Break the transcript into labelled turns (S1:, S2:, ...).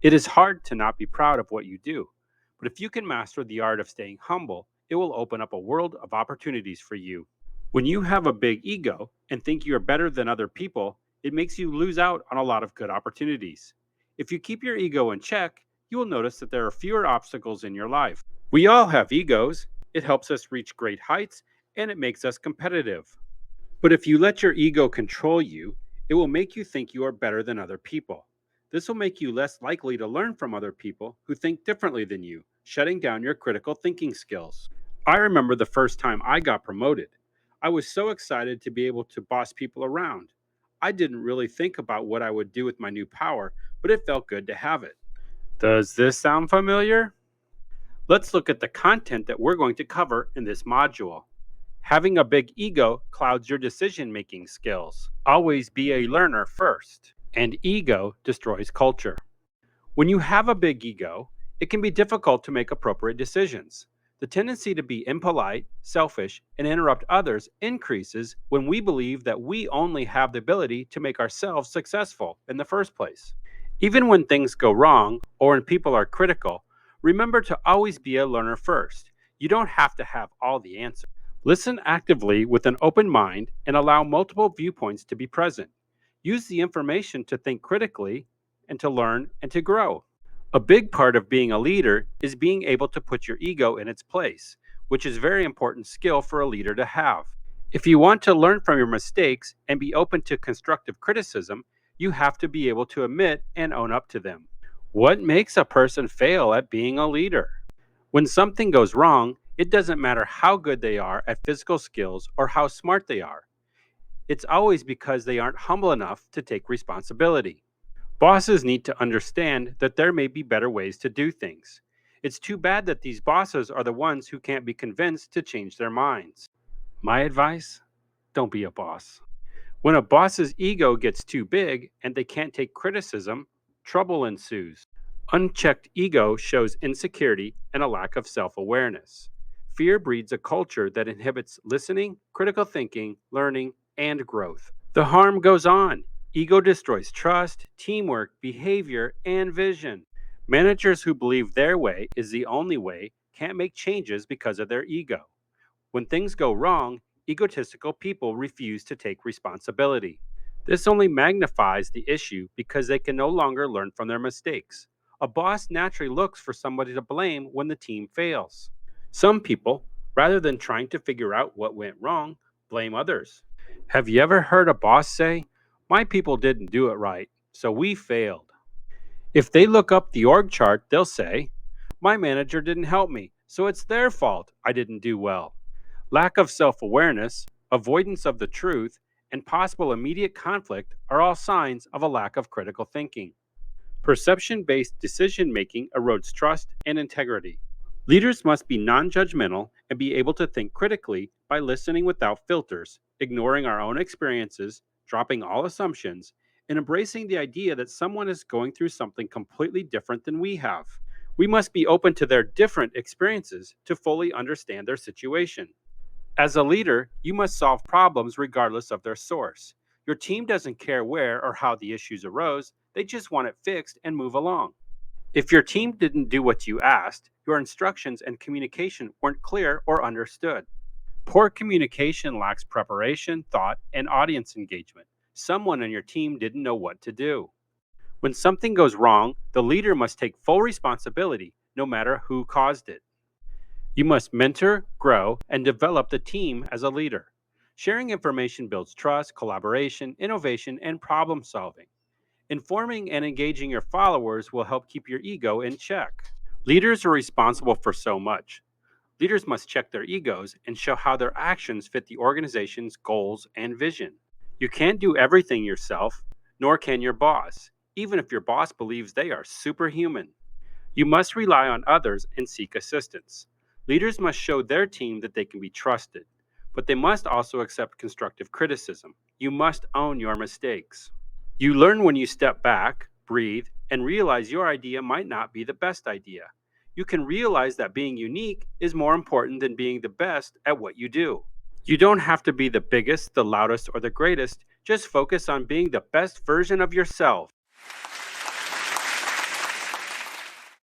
S1: It is hard to not be proud of what you do, but if you can master the art of staying humble, it will open up a world of opportunities for you. When you have a big ego and think you are better than other people, it makes you lose out on a lot of good opportunities. If you keep your ego in check, you will notice that there are fewer obstacles in your life. We all have egos. It helps us reach great heights and it makes us competitive. But if you let your ego control you, it will make you think you are better than other people. This will make you less likely to learn from other people who think differently than you, shutting down your critical thinking skills. I remember the first time I got promoted. I was so excited to be able to boss people around. I didn't really think about what I would do with my new power, but it felt good to have it. Does this sound familiar? Let's look at the content that we're going to cover in this module. Having a big ego clouds your decision making skills. Always be a learner first. And ego destroys culture. When you have a big ego, it can be difficult to make appropriate decisions. The tendency to be impolite, selfish, and interrupt others increases when we believe that we only have the ability to make ourselves successful in the first place. Even when things go wrong or when people are critical, remember to always be a learner first. You don't have to have all the answers. Listen actively with an open mind and allow multiple viewpoints to be present. Use the information to think critically and to learn and to grow. A big part of being a leader is being able to put your ego in its place, which is a very important skill for a leader to have. If you want to learn from your mistakes and be open to constructive criticism, you have to be able to admit and own up to them. What makes a person fail at being a leader? When something goes wrong, it doesn't matter how good they are at physical skills or how smart they are. It's always because they aren't humble enough to take responsibility. Bosses need to understand that there may be better ways to do things. It's too bad that these bosses are the ones who can't be convinced to change their minds. My advice: don't be a boss. When a boss's ego gets too big and they can't take criticism, trouble ensues. Unchecked ego shows insecurity and a lack of self awareness. Fear breeds a culture that inhibits listening, critical thinking, learning, and growth. The harm goes on. Ego destroys trust, teamwork, behavior, and vision. Managers who believe their way is the only way can't make changes because of their ego. When things go wrong, egotistical people refuse to take responsibility. This only magnifies the issue because they can no longer learn from their mistakes. A boss naturally looks for somebody to blame when the team fails. Some people, rather than trying to figure out what went wrong, blame others. Have you ever heard a boss say, "My people didn't do it right, so we failed"? If they look up the org chart, they'll say, "My manager didn't help me, so it's their fault I didn't do well." Lack of self awareness, avoidance of the truth, and possible immediate conflict are all signs of a lack of critical thinking. Perception based decision making erodes trust and integrity. Leaders must be non judgmental and be able to think critically by listening without filters, ignoring our own experiences, dropping all assumptions, and embracing the idea that someone is going through something completely different than we have. We must be open to their different experiences to fully understand their situation. As a leader, you must solve problems regardless of their source. Your team doesn't care where or how the issues arose, they just want it fixed and move along. If your team didn't do what you asked, your instructions and communication weren't clear or understood. Poor communication lacks preparation, thought, and audience engagement. Someone on your team didn't know what to do. When something goes wrong, the leader must take full responsibility, no matter who caused it. You must mentor, grow, and develop the team as a leader. Sharing information builds trust, collaboration, innovation, and problem solving. Informing and engaging your followers will help keep your ego in check. Leaders are responsible for so much. Leaders must check their egos and show how their actions fit the organization's goals and vision. You can't do everything yourself, nor can your boss, even if your boss believes they are superhuman. You must rely on others and seek assistance. Leaders must show their team that they can be trusted, but they must also accept constructive criticism. You must own your mistakes. You learn when you step back, breathe, and realize your idea might not be the best idea. You can realize that being unique is more important than being the best at what you do. You don't have to be the biggest, the loudest, or the greatest. Just focus on being the best version of yourself.